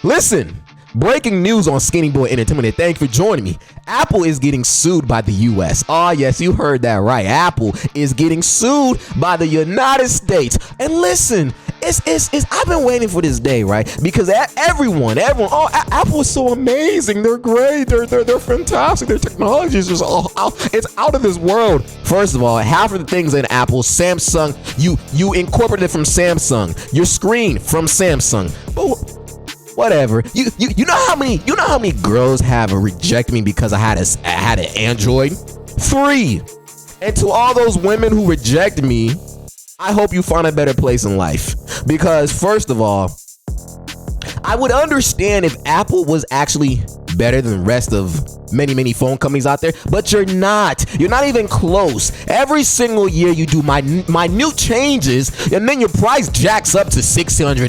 Listen, breaking news on Skinny Boy Entertainment. Thank you for joining me. Apple is getting sued by the U.S. Oh, yes, you heard that right. Apple is getting sued by the United States. And listen, I've been waiting for this day, right? Because everyone, oh, Apple is so amazing. They're great. They're fantastic. Their technology is just it's out of this world. First of all, half of the things in Apple, Samsung, you incorporated it from Samsung. Your screen from Samsung. But whatever. You know how many girls have rejected me because I had an Android? 3. And to all those women who rejected me, I hope you find a better place in life. Because first of all, I would understand if Apple was actually better than the rest of many phone companies out there, but you're not even close. Every single year you do minute changes, and then your price jacks up to $600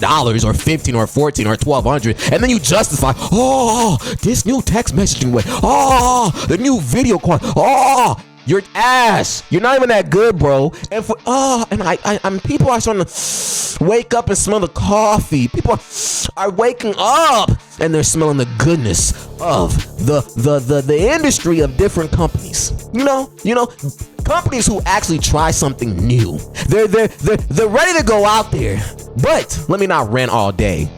or $15 or $14 or $1,200, and then you justify, oh, this new text messaging way, oh, the new video call, oh, you're ass. You're not even that good, bro. And people are starting to wake up and smell the coffee. People are waking up and they're smelling the goodness of the industry of different companies. You know, companies who actually try something new. They're ready to go out there. But let me not rant all day.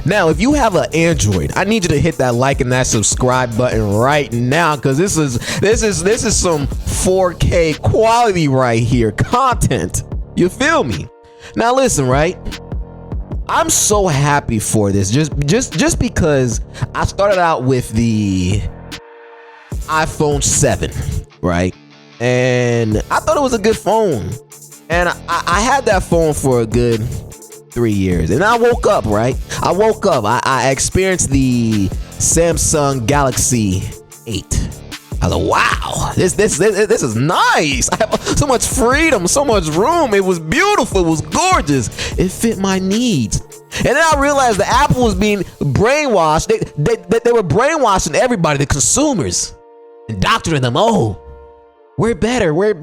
Now, if you have an Android, I need you to hit that like and that subscribe button right now, because this is some 4K quality right here, content. You feel me? Now listen, right? I'm so happy for this, just because I started out with the iPhone 7, right? And I thought it was a good phone, and I had that phone for a good 3 years, and I woke up, right? I experienced the Samsung Galaxy 8. I was like, wow, this is nice. I have so much freedom, so much room. It was beautiful. It was gorgeous. It fit my needs. And then I realized that Apple was being brainwashed. They were brainwashing everybody, the consumers, indoctrinating them. Oh, we're better, we're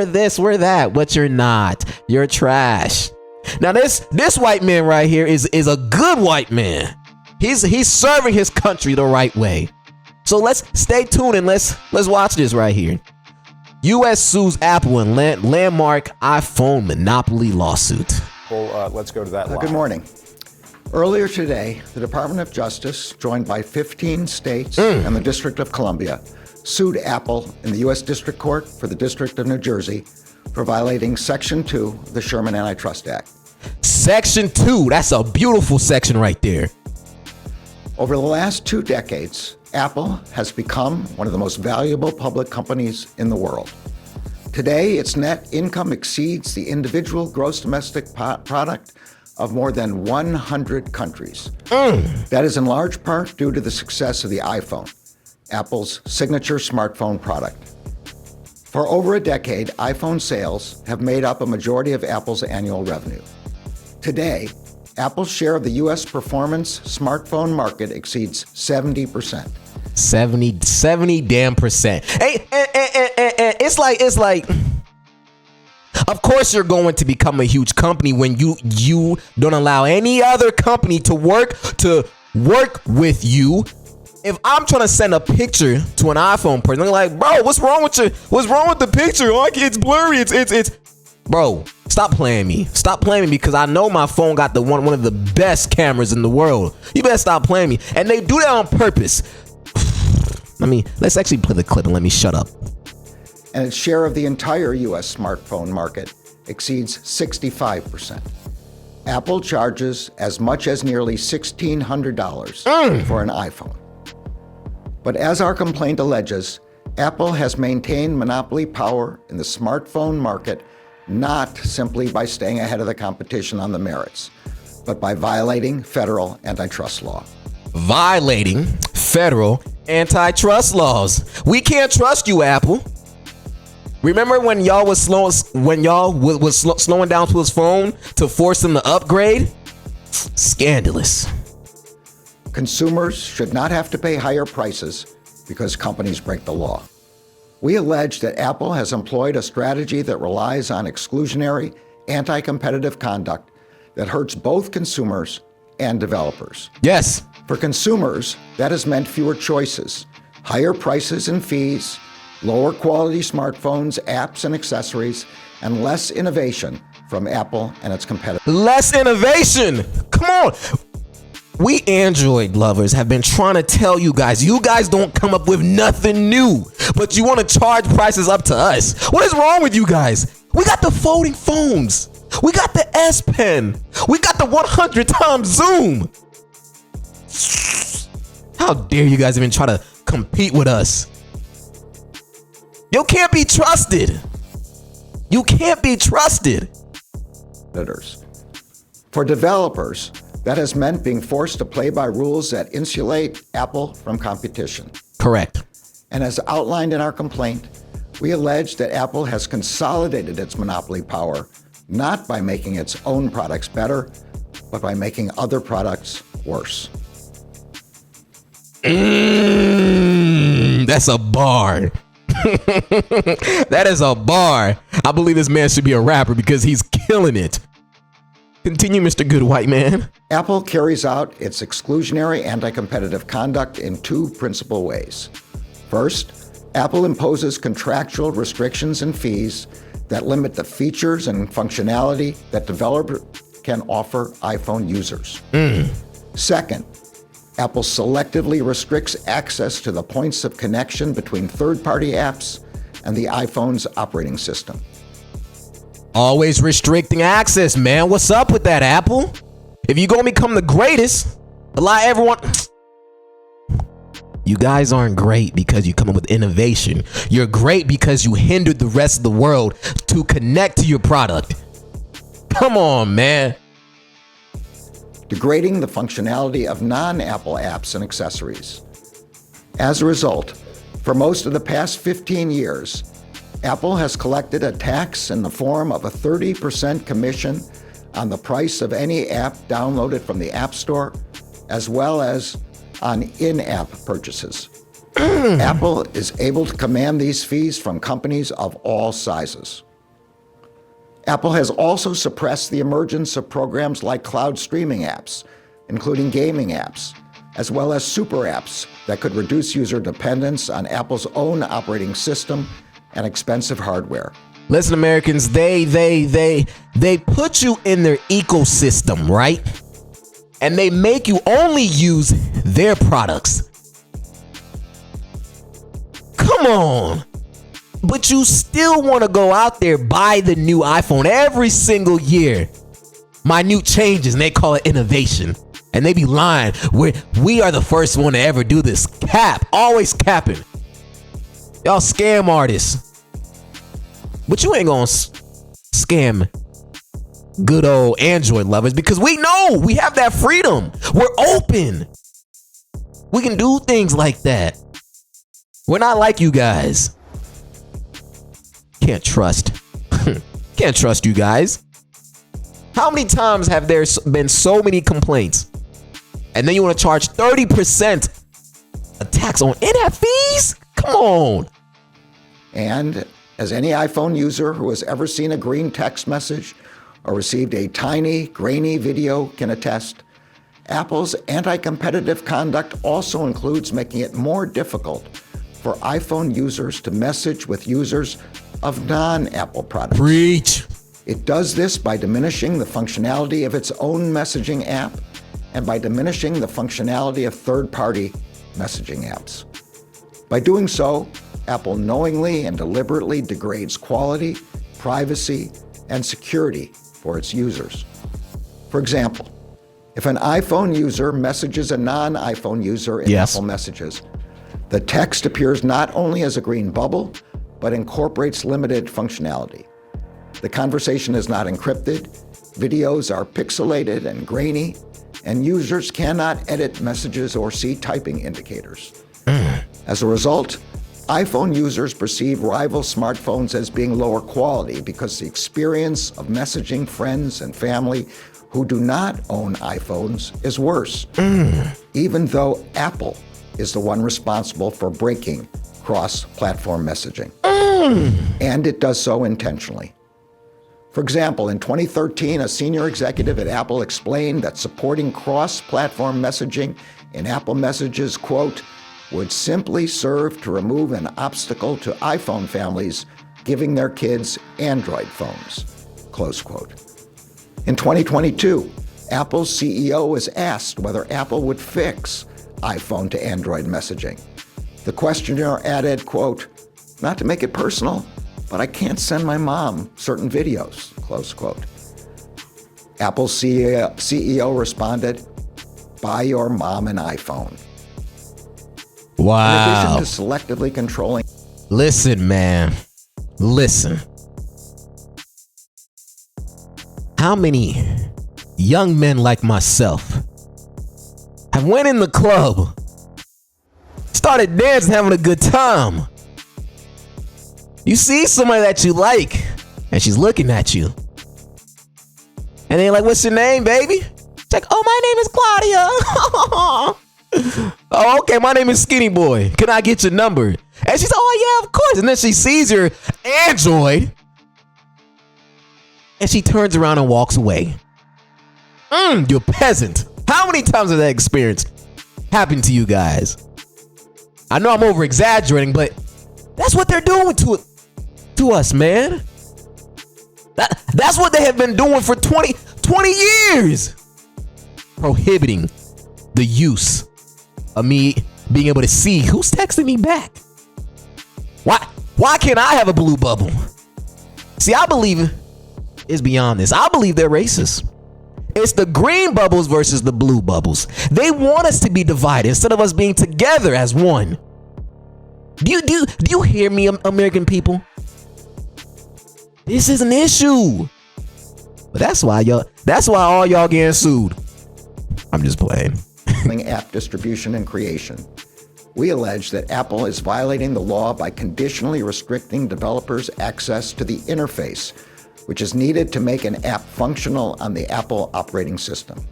this, we're that. But you're not. You're trash. Now this white man right here is a good white man. He's serving his country the right way. So let's stay tuned and let's watch this right here. U.S. sues Apple in landmark iPhone monopoly lawsuit. Well, let's go to that. Good morning. Earlier today, the Department of Justice, joined by 15 states and the District of Columbia, sued Apple in the U.S. District Court for the District of New Jersey for violating Section 2 of the Sherman Antitrust Act. Section 2, that's a beautiful section right there. Over the last 2 decades, Apple has become one of the most valuable public companies in the world. Today, its net income exceeds the individual gross domestic product of more than 100 countries. That is in large part due to the success of the iPhone, Apple's signature smartphone product. For over a decade, iPhone sales have made up a majority of Apple's annual revenue. Today, Apple's share of the U.S. performance smartphone market exceeds 70%. 70 damn percent. Hey, it's like, of course you're going to become a huge company when you don't allow any other company to work with you. If I'm trying to send a picture to an iPhone person, they're like, bro, what's wrong with the picture? Oh, it's blurry. It's bro, stop playing me. Stop playing me, because I know my phone got one of the best cameras in the world. You better stop playing me. And they do that on purpose. Let's actually play the clip and let me shut up. And its share of the entire U.S. smartphone market exceeds 65%. Apple charges as much as nearly $1,600 for an iPhone. But as our complaint alleges, Apple has maintained monopoly power in the smartphone market not simply by staying ahead of the competition on the merits, but by violating federal antitrust law. Violating federal antitrust laws. We can't trust you, Apple. Remember when y'all was slowing down to his phone to force him to upgrade? Scandalous. Consumers should not have to pay higher prices because companies break the law. We allege that Apple has employed a strategy that relies on exclusionary, anti-competitive conduct that hurts both consumers and developers. Yes. For consumers, that has meant fewer choices, higher prices and fees, lower quality smartphones, apps, and accessories, and less innovation from Apple and its competitors. Less innovation. Come on. We Android lovers have been trying to tell you guys don't come up with nothing new, but you want to charge prices up to us. What is wrong with you guys? We got the folding phones. We got the S Pen. We got the 100 times zoom. How dare you guys even try to compete with us? You can't be trusted. You can't be trusted. For developers, that has meant being forced to play by rules that insulate Apple from competition. Correct. And as outlined in our complaint, we allege that Apple has consolidated its monopoly power, not by making its own products better, but by making other products worse. That's a bar. That is a bar. I believe this man should be a rapper because he's killing it. Continue, Mr. Good White Man. Apple carries out its exclusionary anti-competitive conduct in two principal ways. First, Apple imposes contractual restrictions and fees that limit the features and functionality that developers can offer iPhone users. Second, Apple selectively restricts access to the points of connection between third-party apps and the iPhone's operating system. Always restricting access, man. What's up with that, Apple? If you're gonna become the greatest, allow everyone. You guys aren't great because you come up with innovation. You're great because you hindered the rest of the world to connect to your product. Come on, man. Degrading the functionality of non-Apple apps and accessories. As a result, for most of the past 15 years, Apple has collected a tax in the form of a 30% commission on the price of any app downloaded from the App Store, as well as on in-app purchases. Apple is able to command these fees from companies of all sizes. Apple has also suppressed the emergence of programs like cloud streaming apps, including gaming apps, as well as super apps that could reduce user dependence on Apple's own operating system and expensive hardware. Listen, Americans, they put you in their ecosystem, right? And they make you only use their products. Come on. But you still want to go out there, buy the new iPhone every single year. Minute changes, and they call it innovation. And they be lying. We are the first one to ever do this. Cap, always capping. Y'all scam artists. But you ain't gonna scam good old Android lovers because we know we have that freedom. We're open. We can do things like that. We're not like you guys. Can't trust. Can't trust you guys. How many times have there been so many complaints? And then you want to charge 30% a tax on in-app fees? Come on. And as any iPhone user who has ever seen a green text message or received a tiny, grainy video can attest, Apple's anti-competitive conduct also includes making it more difficult for iPhone users to message with users of non-Apple products. Preach. It does this by diminishing the functionality of its own messaging app and by diminishing the functionality of third-party messaging apps. By doing so, Apple knowingly and deliberately degrades quality, privacy, and security for its users. For example, if an iPhone user messages a non-iPhone user in Apple Messages, the text appears not only as a green bubble, but incorporates limited functionality. The conversation is not encrypted, videos are pixelated and grainy, and users cannot edit messages or see typing indicators. As a result, iPhone users perceive rival smartphones as being lower quality because the experience of messaging friends and family who do not own iPhones is worse, even though Apple is the one responsible for breaking cross-platform messaging. And it does so intentionally. For example, in 2013, a senior executive at Apple explained that supporting cross-platform messaging in Apple Messages, quote, would simply serve to remove an obstacle to iPhone families giving their kids Android phones, close quote. In 2022, Apple's CEO was asked whether Apple would fix iPhone to Android messaging. The questioner added, quote, not to make it personal, but I can't send my mom certain videos, close quote. Apple's CEO responded, buy your mom an iPhone. Wow. In addition to selectively controlling. Listen, man. Listen. How many young men like myself have went in the club, started dancing, having a good time? You see somebody that you like, and she's looking at you. And they're like, what's your name, baby? It's like, oh, my name is Claudia. Oh, okay, my name is Skinny Boy. Can I get your number? And she's like, oh, yeah, of course. And then she sees your Android, and she turns around and walks away. You peasant. How many times has that experience happened to you guys? I know I'm over exaggerating, but that's what they're doing to us, man. That's what they have been doing for 20 years. Prohibiting the use of me being able to see who's texting me back. Why can't I have a blue bubble? See, I believe it's beyond this. I believe they're racist. It's the green bubbles versus the blue bubbles. They want us to be divided instead of us being together as one. Do you hear me, American people? This is an issue. But that's why all y'all getting sued. I'm just playing. App distribution and creation. We allege that Apple is violating the law by conditionally restricting developers' access to the interface, which is needed to make an app functional on the Apple operating system.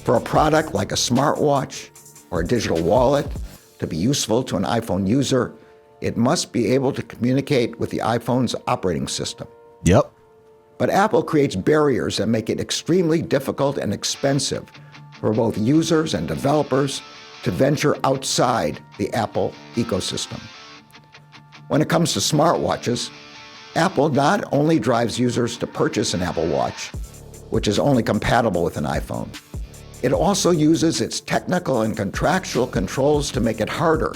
For a product like a smartwatch or a digital wallet to be useful to an iPhone user, it must be able to communicate with the iPhone's operating system. Yep. But Apple creates barriers that make it extremely difficult and expensive for both users and developers to venture outside the Apple ecosystem. When it comes to smartwatches, Apple not only drives users to purchase an Apple Watch, which is only compatible with an iPhone, it also uses its technical and contractual controls to make it harder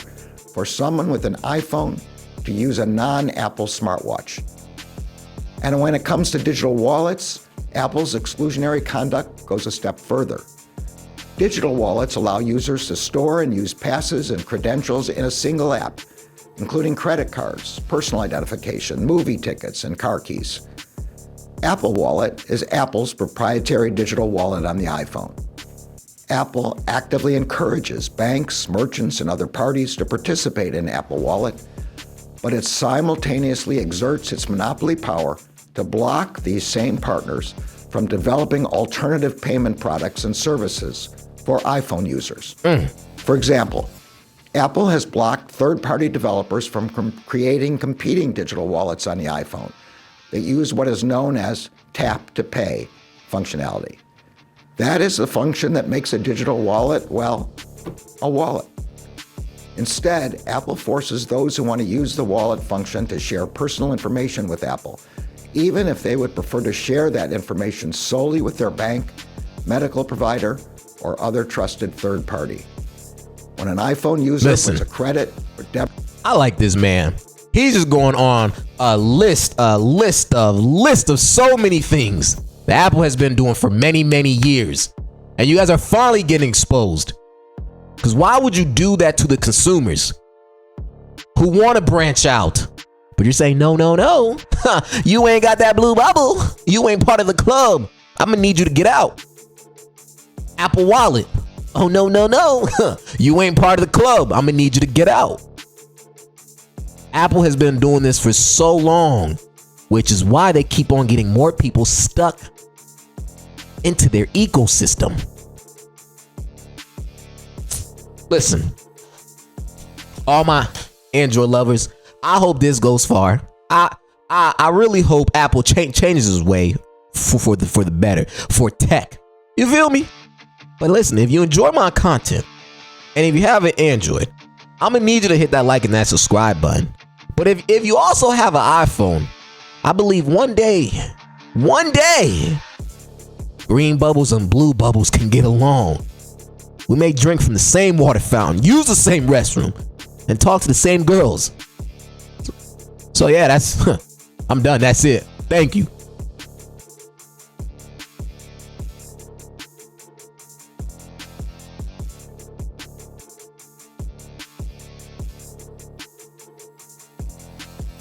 for someone with an iPhone to use a non-Apple smartwatch. And when it comes to digital wallets, Apple's exclusionary conduct goes a step further. Digital wallets allow users to store and use passes and credentials in a single app, including credit cards, personal identification, movie tickets, and car keys. Apple Wallet is Apple's proprietary digital wallet on the iPhone. Apple actively encourages banks, merchants, and other parties to participate in Apple Wallet, but it simultaneously exerts its monopoly power to block these same partners from developing alternative payment products and services for iPhone users. For example, Apple has blocked third-party developers from creating competing digital wallets on the iPhone that use what is known as tap-to-pay functionality. That is the function that makes a digital wallet, well, a wallet. Instead, Apple forces those who want to use the wallet function to share personal information with Apple, even if they would prefer to share that information solely with their bank, medical provider, or other trusted third party. When an iPhone user puts a credit or debit... I like this man. He's just going on a list of so many things that Apple has been doing for many, many years. And you guys are finally getting exposed. Because why would you do that to the consumers who want to branch out? But you're saying, no. You ain't got that blue bubble. You ain't part of the club. I'm going to need you to get out. Apple Wallet. Oh, no. You ain't part of the club. I'm going to need you to get out. Apple has been doing this for so long, which is why they keep on getting more people stuck into their ecosystem. Listen, all my Android lovers, I hope this goes far. I really hope Apple changes his way for the better, for tech. You feel me? But listen, if you enjoy my content, and if you have an Android, I'm gonna need you to hit that like and that subscribe button. But if you also have an iPhone, I believe one day, green bubbles and blue bubbles can get along. We may drink from the same water fountain, use the same restroom, and talk to the same girls. So yeah, I'm done. That's it. Thank you.